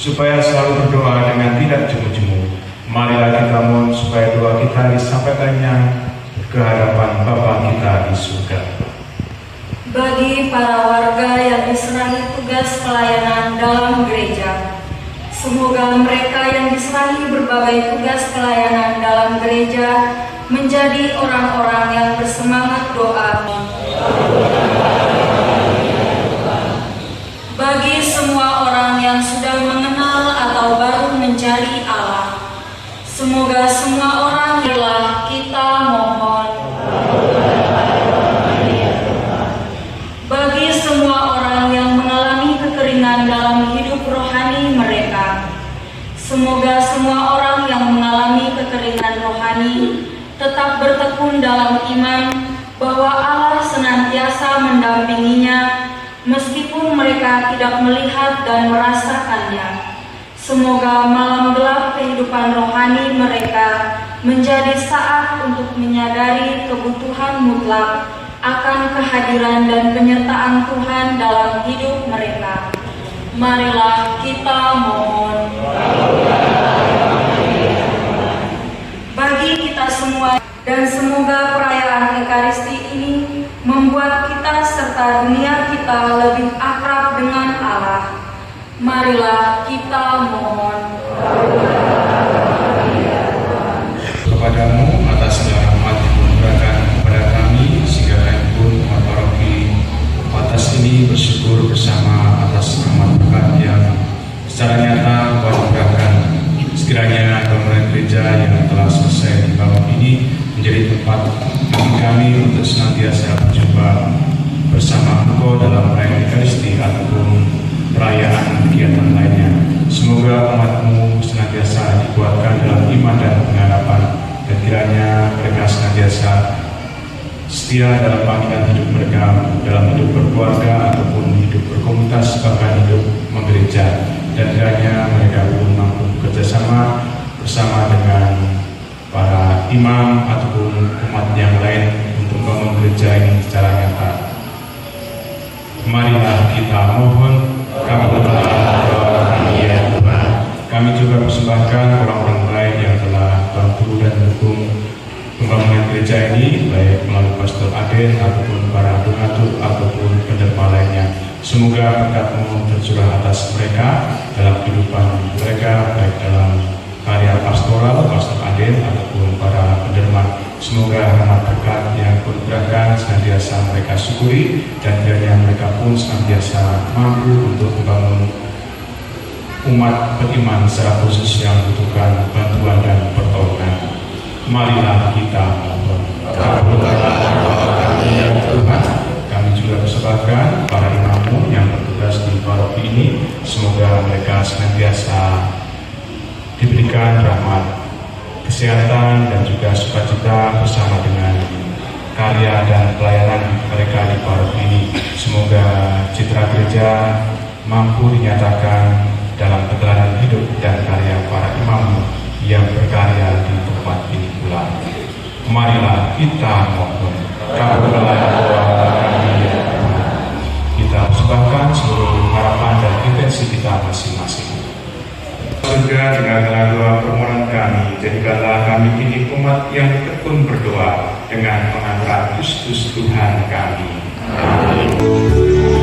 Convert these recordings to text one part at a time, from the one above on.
supaya selalu berdoa dengan tidak jemu-jemu. Marilah kita mohon supaya doa kita disampaikannya ke hadapan Bapa kita di surga. Bagi para warga yang diserahi tugas pelayanan dalam gereja, semoga mereka yang diserahi berbagai tugas pelayanan dalam gereja menjadi orang-orang yang bersemangat doa. Bagi semua orang yang sudah mengenal atau baru mencari Allah, semoga semua orang ialah kita mohon. Bagi semua orang yang mengalami kekeringan dalam hidup rohani mereka, semoga semua orang yang mengalami kekeringan rohani tetap bertekun dalam iman bahwa Allah senantiasa mendampinginya meskipun mereka tidak melihat dan merasakannya. Semoga malam gelap kehidupan rohani mereka menjadi saat untuk menyadari kebutuhan mutlak akan kehadiran dan penyertaan Tuhan dalam hidup mereka. Marilah kita mohon. Bagi kita semua, dan semoga perayaan Ekaristi ini membuat kita serta dunia kita lebih akrab dengan Allah. Marilah kita mohon. Kepadamu atas segala rahmat yang memberikan kepada kami, sehingga kami pun umat paroki atas ini bersyukur bersama atas rahmat berkat yang secara nyata memberikan. Sekiranya bangunan gereja yang telah selesai dibangun ini menjadi tempat bagi kami untuk senantiasa berjumpa bersama Engkau dalam perayaan Ekaristi ataupun perayaan kegiatan lainnya. Semoga umat-Mu senantiasa dikuatkan dalam iman dan pengharapan, dan kiranya mereka senantiasa setia dalam panggilan hidup mereka, dalam hidup berkeluarga ataupun hidup berkomunitas, bahkan hidup menggereja, dan kiranya mereka pun mampu bekerjasama bersama dengan para imam ataupun umat yang lain untuk membangun gereja ini secara nyata. Marilah kita mohon. Kami juga persembahkan orang-orang lain yang telah bantu dan mendukung pembangunan gereja ini, baik melalui Pastor Aden ataupun para donatur ataupun penerima lainnya. Semoga berkat-Mu tercurah atas mereka dalam kehidupan mereka, baik dalam karya pastoral Pastor Aden ataupun para penerima. Semoga rahmat berkat yang kurniakan senantiasa mereka syukuri, dan kiranya mereka pun senantiasa mampu untuk membangun umat beriman secara khusus yang membutuhkan bantuan dan pertolongan. Marilah kita mohon. Kabulkanlah doa kami ya Tuhan. Kami juga persembahkan para imam yang bertugas di paroki ini, semoga mereka senantiasa diberikan rahmat, kesehatan, dan juga sukacita bersama dengan karya dan pelayanan mereka di paroki ini. Semoga citra gereja mampu dinyatakan dalam perjalanan hidup dan karya para imam yang berkarya di tempat ini pula. Marilah kita mohon. Kabulkanlah doa kami ya Tuhan. Kita persembahkan seluruh harapan dan intensi kita masing-masing. Surga, dengarkanlah doa permohonan kami. Jadikanlah kami ini umat yang tekun berdoa dengan mengangkat Kristus Tuhan kami. Amin.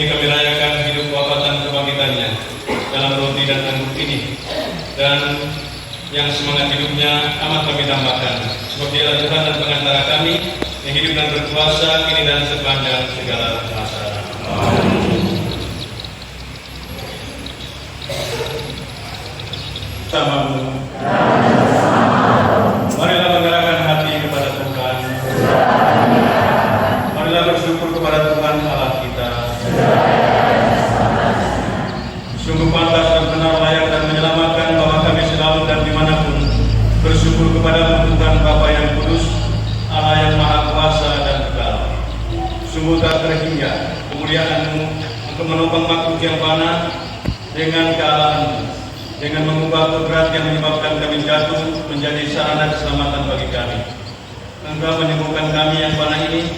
ini kami rayakan hidup wafat dan kebangkitannya dalam roti dan anggur ini, dan yang semangat hidupnya amat kami tambahkan, sebab Dialah Tuhan dan pengantara kami yang hidup dan berkuasa kini dan sepanjang segala masa. Samamu. Marilah menggerakkan hati kepada Tuhan. Marilah bersyukur kepada Tuhan Allah kita. Sungguh pantas dan benar, layak dan menyelamatkan bahwa kami selalu dan dimanapun bersyukur kepada Tuhan Bapa yang kudus, Allah yang maha kuasa dan kekal. Sungguh tak terhingga kemuliaan-Mu untuk menopang makhluk yang fana dengan kealahan-Mu, dengan mengubah kodrat yang menyebabkan kami jatuh menjadi sarana keselamatan bagi kami. Engkau menyembuhkan kami yang fana ini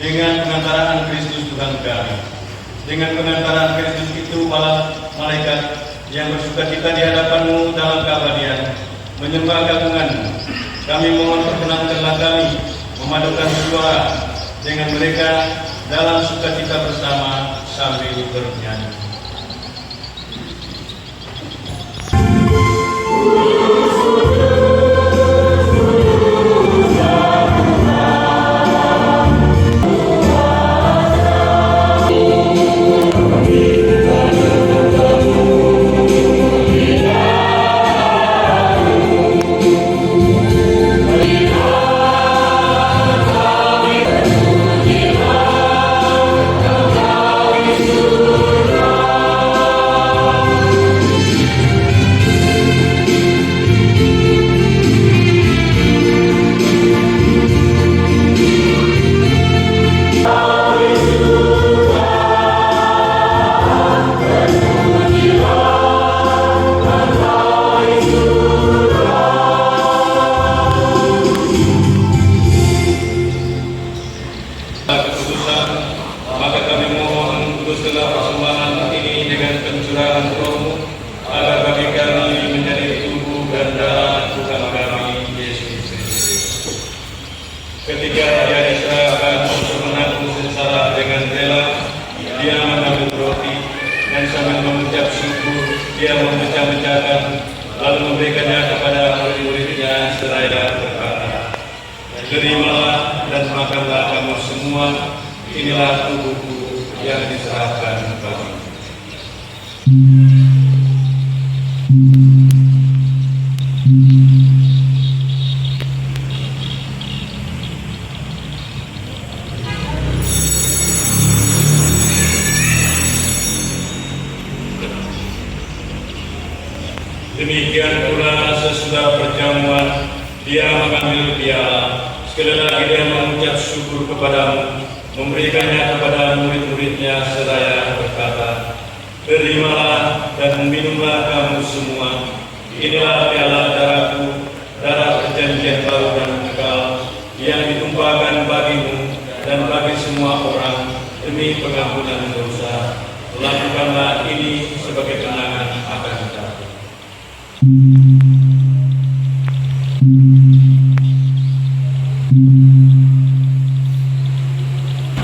dengan pengantaraan Kristus Tuhan kami. Dengan pengantaraan Kristus itu, para malaikat yang bersukacita di hadapan-Mu dalam keabadian menyembah gabungan-Mu. Kami mohon perkenankanlah kami memadukan suara dengan mereka dalam sukacita bersama sambil bernyanyi. Ketika Dia diserahkan untuk menanggung sengsara dengan rela, Dia mengambil roti dan sambil mengucap syukur, Dia memecah-mecahkan lalu memberikannya kepada murid-muridnya seraya berkata, "Terimalah dan makanlah kamu semua, inilah tubuhku yang diserahkan bagimu." Demikian pula sesudah perjamuan, Dia mengambil piala. Sekali lagi Dia mengucap syukur kepadamu, memberikannya kepada murid-muridnya seraya berkata, "Terimalah dan minumlah kamu semua. Inilah piala darahku, darah perjanjian baru dan kekal, yang ditumpahkan bagimu dan bagi semua orang demi pengampunan dosa. Lakukanlah ini sebagai kenangan akan kita."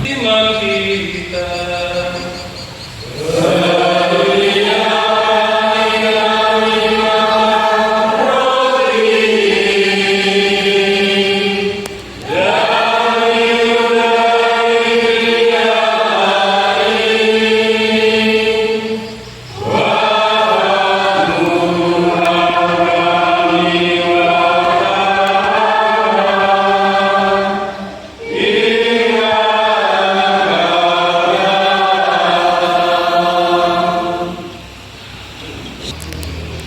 Iman kita.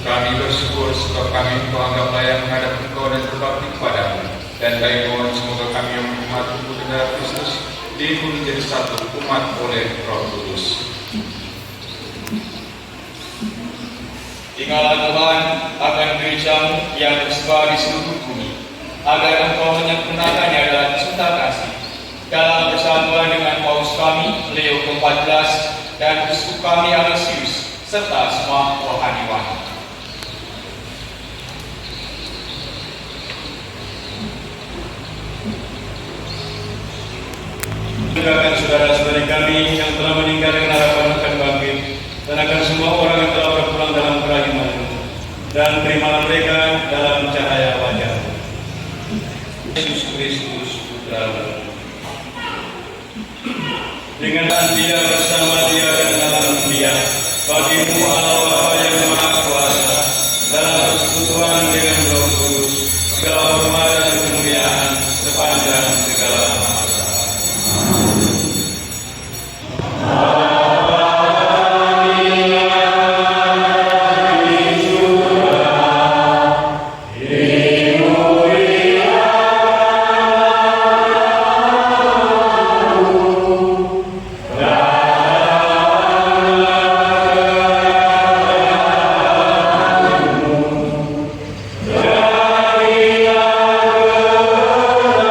Kami bersyukur sebab kami Engkau anggap layak menghadap Engkau dan berbakti kepadamu. Dan kami mohon semoga kami yang umat tubuh dan darah Kristus diikat menjadi satu umat oleh Roh Kudus. Tinggallah Tuhan akan gereja-Mu yang tersebar di seluruh bumi, agar Engkau menyempurnakannya dalam cinta kasih, dalam persatuan dengan Paus kami, Leo ke-14, dan Uskup kami Aloysius, serta semua rohaniwan. Juga akan saudara-saudari kami yang telah meninggal dengan harapan akan bangkit, dan akan semua orang yang telah berpulang dalam kerahiman, dan terimalah mereka dalam cahaya wajah Yesus Kristus Putra-Mu. Dengan Dia, bersama Dia, dan dalam Dia, bagimu Allah Bapa yang Maha Kuasa,